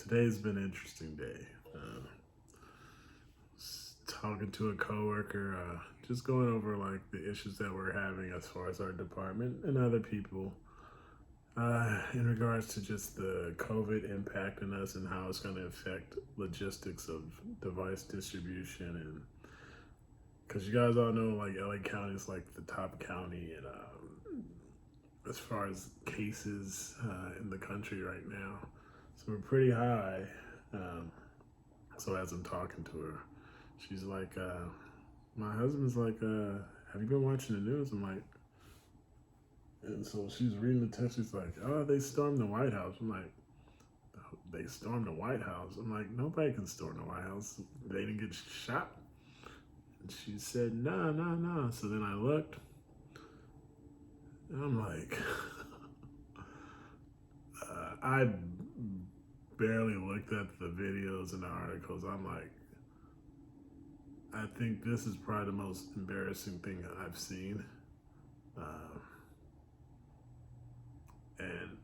Today's been an interesting day. Talking to a coworker, just going over like the issues that we're having as far as our department and other people in regards to just the COVID impacting us and how it's going to affect logistics of device distribution. And because you guys all know, like LA County is like the top county, and as far as cases in the country right now, so we're pretty high. Um, so as I'm talking to her, she's like, my husband's like, have you been watching the news? I'm like, and so she's reading the text. She's like, oh, they stormed the White House. I'm like, they stormed the White House. I'm like, nobody can storm the White House. They didn't get shot. And she said, no, no, no. So then I looked, and I'm like, I barely looked at the videos and the articles. I'm like, I think this is probably the most embarrassing thing I've seen. Uh, and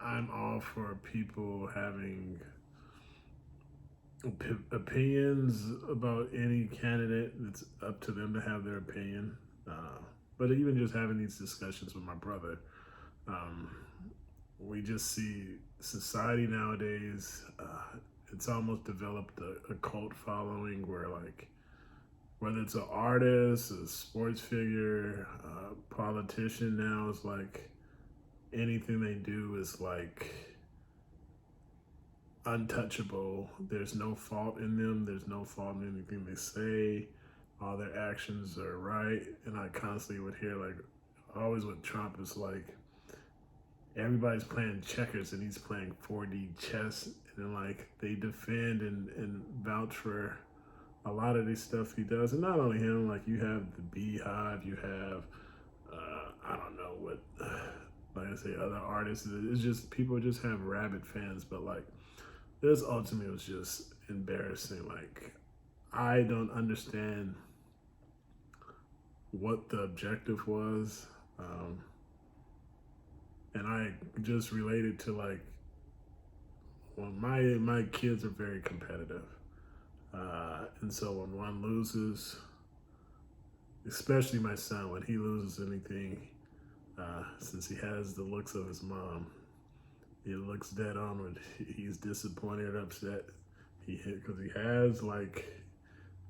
I'm all for people having opinions about any candidate. It's up to them to have their opinion. But even just having these discussions with my brother, um, we just see society nowadays. It's almost developed a cult following where, like, whether it's an artist, a sports figure, a politician now, is like anything they do is like untouchable. There's no fault in them. There's no fault in anything they say. All their actions are right. And I constantly would hear, like, always with Trump, is like everybody's playing checkers and he's playing 4D chess. And then, like, they defend and vouch for a lot of this stuff he does. And not only him, like, you have the Beehive, you have, I don't know what, like I say, other artists. It's just, people just have rabid fans. But, like, this ultimately was just embarrassing. Like, I don't understand what the objective was. And I just related to, like, well, my kids are very competitive. And so when one loses, especially my son, when he loses anything, since he has the looks of his mom, he looks dead on when he's disappointed, upset. Because he has like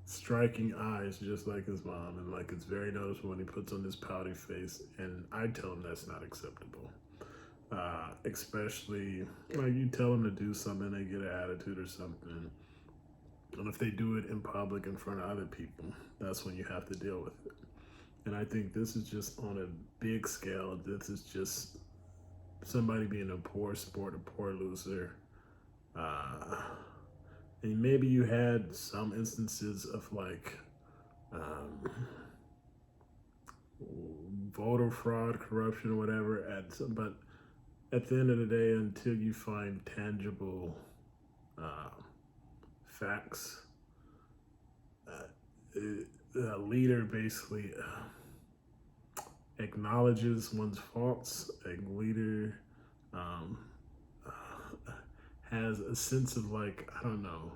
striking eyes just like his mom, and like it's very noticeable when he puts on this pouty face. And I tell him that's not acceptable. Especially like you tell them to do something, they get an attitude or something. And if they do it in public in front of other people, that's when you have to deal with it. And I think this is just on a big scale. This is just somebody being a poor sport, a poor loser. Uh, and maybe you had some instances of like voter fraud, corruption, or whatever. But at the end of the day, until you find tangible uh, facts, a leader basically acknowledges one's faults. A leader um, has a sense of, like, I don't know,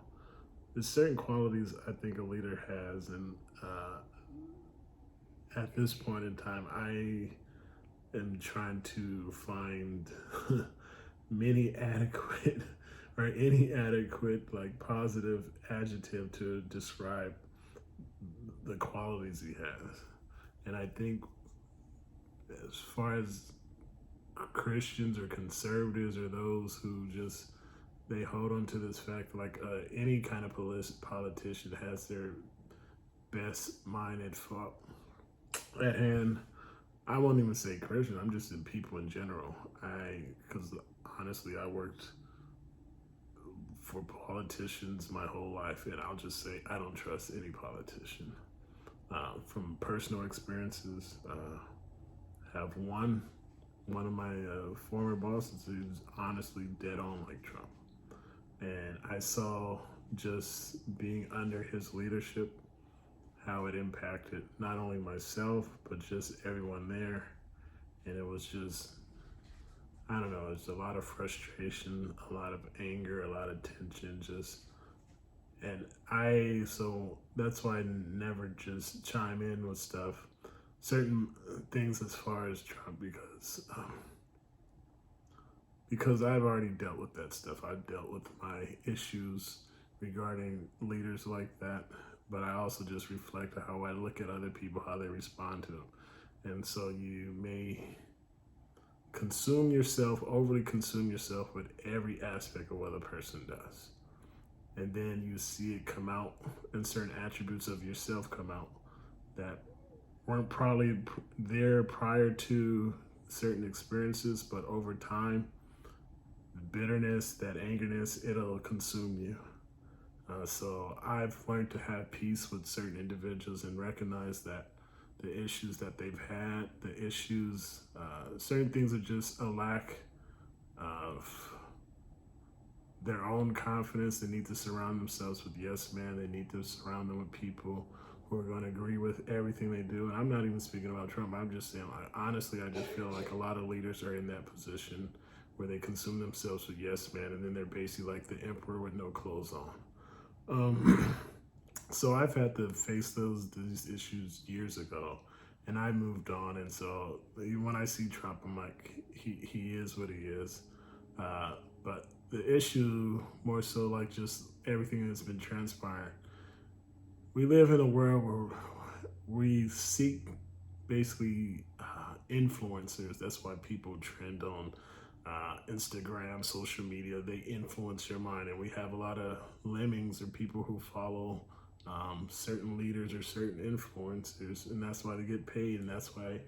there's certain qualities I think a leader has, and at this point in time, I am trying to find many adequate or any adequate, like, positive adjective to describe the qualities he has. And I think as far as Christians or conservatives or those who just, they hold on to this fact, like any kind of politician has their best mind at hand. I won't even say Christian. I'm just in people in general. Because honestly, I worked for politicians my whole life, and I'll just say I don't trust any politician. From personal experiences, have one of my former bosses who's honestly dead on like Trump, and I saw just being under his leadership how it impacted not only myself but just everyone there. And it was just, I don't know, it's a lot of frustration, a lot of anger, a lot of tension, just and so that's why I never just chime in with stuff, certain things as far as Trump, because I've already dealt with that stuff. I've dealt with my issues regarding leaders like that, but I also just reflect on how I look at other people, how they respond to them. And so you may overly consume yourself with every aspect of what a person does. And then you see it come out, and certain attributes of yourself come out that weren't probably there prior to certain experiences, but over time, bitterness, that angerness, it'll consume you. So I've learned to have peace with certain individuals and recognize that the issues that they've had, certain things are just a lack of their own confidence. They need to surround themselves with yes men. They need to surround them with people who are going to agree with everything they do. And I'm not even speaking about Trump. I'm just saying, like, honestly, I just feel like a lot of leaders are in that position where they consume themselves with yes men, and then they're basically like the emperor with no clothes on. So I've had to face these issues years ago, and I moved on. And so when I see Trump, I'm like, he is what he is. But the issue, more so like just everything that's been transpired, we live in a world where we seek basically influencers. That's why people trend on Instagram, social media. They influence your mind, and we have a lot of lemmings or people who follow certain leaders or certain influencers, and that's why they get paid, and that's why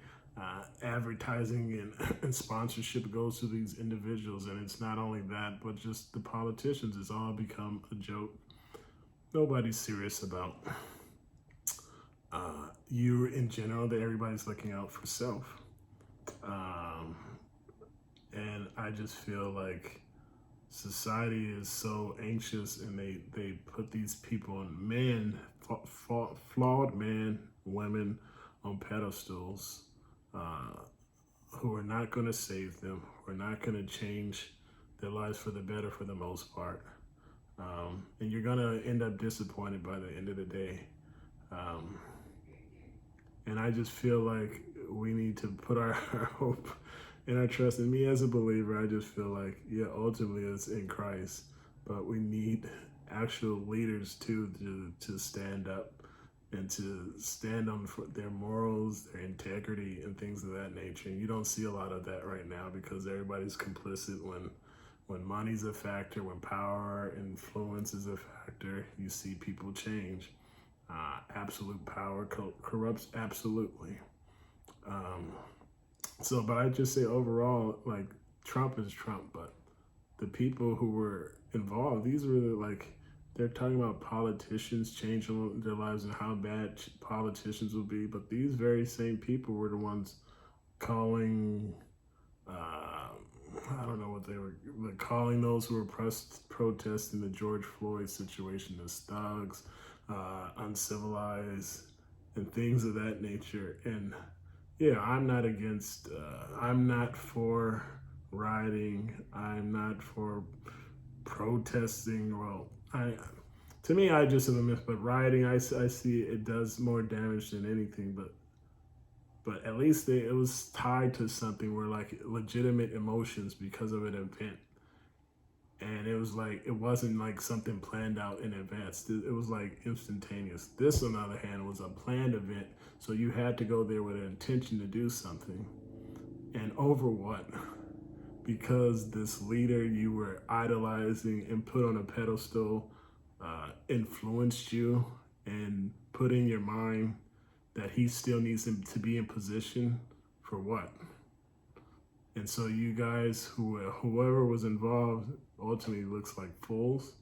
advertising and sponsorship goes to these individuals. And it's not only that, but just the politicians. It's all become a joke. Nobody's serious about you in general. That everybody's looking out for self. And I just feel like society is so anxious, and they put these people, men, flawed men, women, on pedestals, who are not going to save them, who are not going to change their lives for the better for the most part. And you're going to end up disappointed by the end of the day. And I just feel like we need to put our hope and our trust in me as a believer. I just feel like, yeah, ultimately it's in Christ, but we need actual leaders too to stand up and to stand on their morals, their integrity, and things of that nature. And you don't see a lot of that right now because everybody's complicit when money's a factor, when power, influence is a factor. You see people change. Absolute power corrupts absolutely. But I just say overall, like, Trump is Trump, but the people who were involved, these were they're talking about politicians changing their lives and how bad politicians will be. But these very same people were the ones calling, I don't know what they were, calling those who were protesting the George Floyd situation as thugs, uncivilized, and things of that nature. And yeah, I'm not for rioting. I'm not for protesting. Well, to me, I just am a myth. But rioting, I see it does more damage than anything. But at least it was tied to something where, like, legitimate emotions because of an event. And it was like, it wasn't like something planned out in advance. It was like instantaneous. This, on the other hand, was a planned event. So you had to go there with an intention to do something. And over what? Because this leader you were idolizing and put on a pedestal influenced you and put in your mind that he still needs him to be in position for what? And so you guys, whoever was involved, ultimately looks like fools.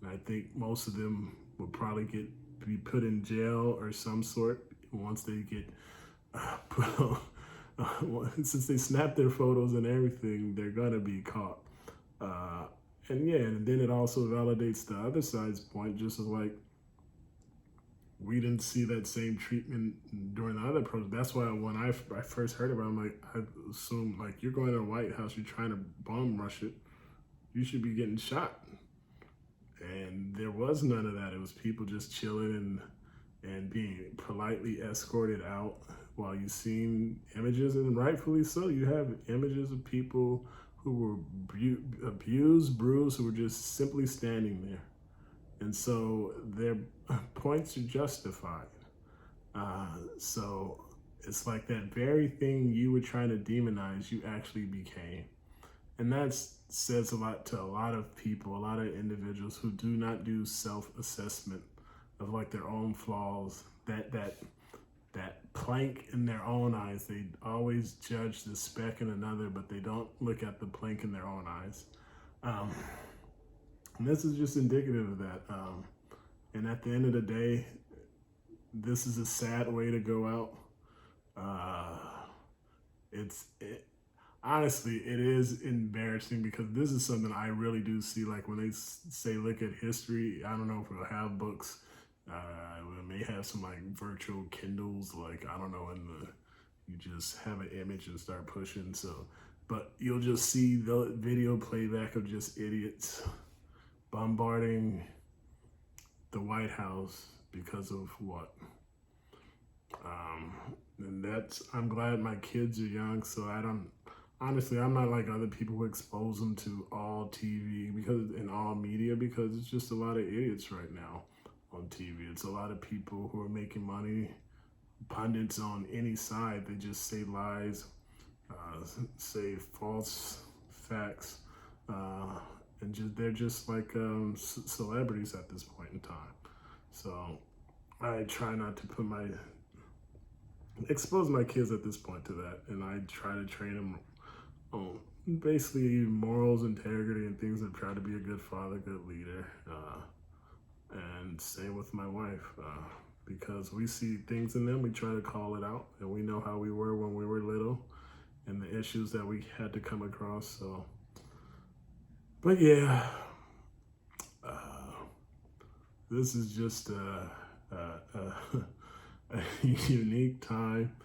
And I think most of them will probably be put in jail or some sort once they get put on. Since they snap their photos and everything, they're gonna be caught. And then it also validates the other side's point, just as like we didn't see that same treatment during the other protests. That's why when I first heard about it, I'm like, I assumed like you're going to the White House, you're trying to bomb rush it, you should be getting shot. And there was none of that. It was people just chilling and being politely escorted out while you seen images, and rightfully so. You have images of people who were abused, bruised, who were just simply standing there. And so their points are justified. So it's like that very thing you were trying to demonize, you actually became. And that says a lot to a lot of people, a lot of individuals who do not do self-assessment of like their own flaws, that plank in their own eyes. They always judge the speck in another, but they don't look at the plank in their own eyes. And this is just indicative of that. And at the end of the day, this is a sad way to go out. Honestly, it is embarrassing because this is something I really do see. Like when they say, look at history, I don't know if it'll have books. It may have some like virtual Kindles, like, I don't know, you just have an image and start pushing. So, but you'll just see the video playback of just idiots bombarding the White House because of what? And I'm glad my kids are young, so honestly, I'm not like other people who expose them to all TV and all media, because it's just a lot of idiots right now on TV. It's a lot of people who are making money, pundits on any side. They just say lies, say false facts, and they're just like celebrities at this point in time. So I try not to expose my kids at this point to that, and I try to train them on basically morals, integrity, and things, that try to be a good father, good leader, and same with my wife, because we see things in them, we try to call it out, and we know how we were when we were little and the issues that we had to come across. So, but yeah, this is just a unique time,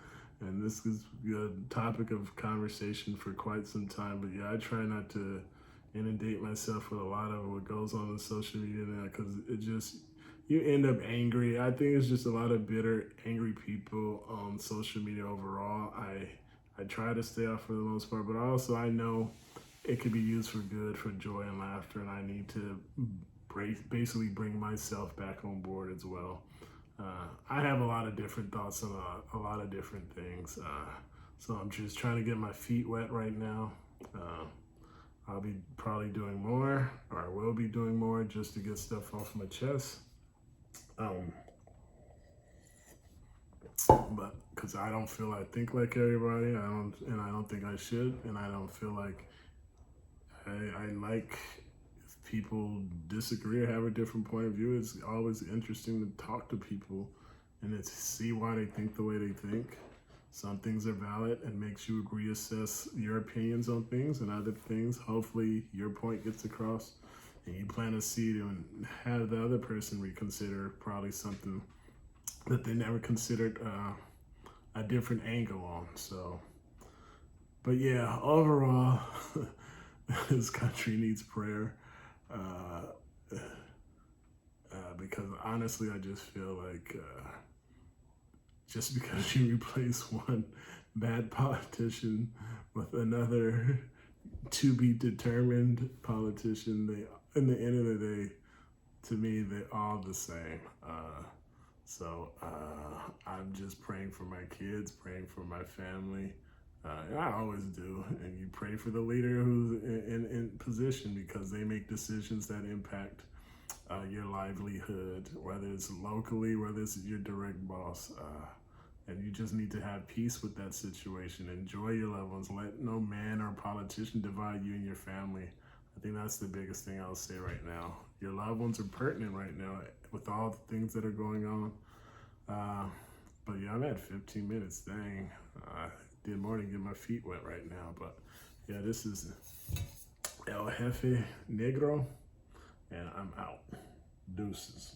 and this is a topic of conversation for quite some time. But yeah, I try not to inundate myself with a lot of what goes on social media now, because you end up angry. I think it's just a lot of bitter, angry people on social media overall. I try to stay off for the most part, but also I know it could be used for good, for joy and laughter, and I need to basically bring myself back on board as well. I have a lot of different thoughts on a lot of different things. So I'm just trying to get my feet wet right now. I'll be probably doing more, or I will be doing more, just to get stuff off my chest. But because I don't feel I think like everybody, I don't think I should, and I don't feel like I like if people disagree or have a different point of view. It's always interesting to talk to people and to see why they think the way they think. Some things are valid and makes you reassess your opinions on things, and other things, hopefully your point gets across and you plant a seed and have the other person reconsider probably something that they never considered a different angle on. So, but yeah, overall, this country needs prayer, because honestly, I just feel like just because you replace one bad politician with another to be determined politician, in the end of the day, to me, they're all the same. So I'm just praying for my kids, praying for my family. I always do. And you pray for the leader who's in position, because they make decisions that impact your livelihood, whether it's locally, whether it's your direct boss. And you just need to have peace with that situation. Enjoy your loved ones. Let no man or politician divide you and your family. I think that's the biggest thing I'll say right now. Your loved ones are pertinent right now with all the things that are going on. But yeah, I'm at 15 minutes. Dang. I did more than get my feet wet right now. But yeah, this is El Jefe Negro, and I'm out. Deuces.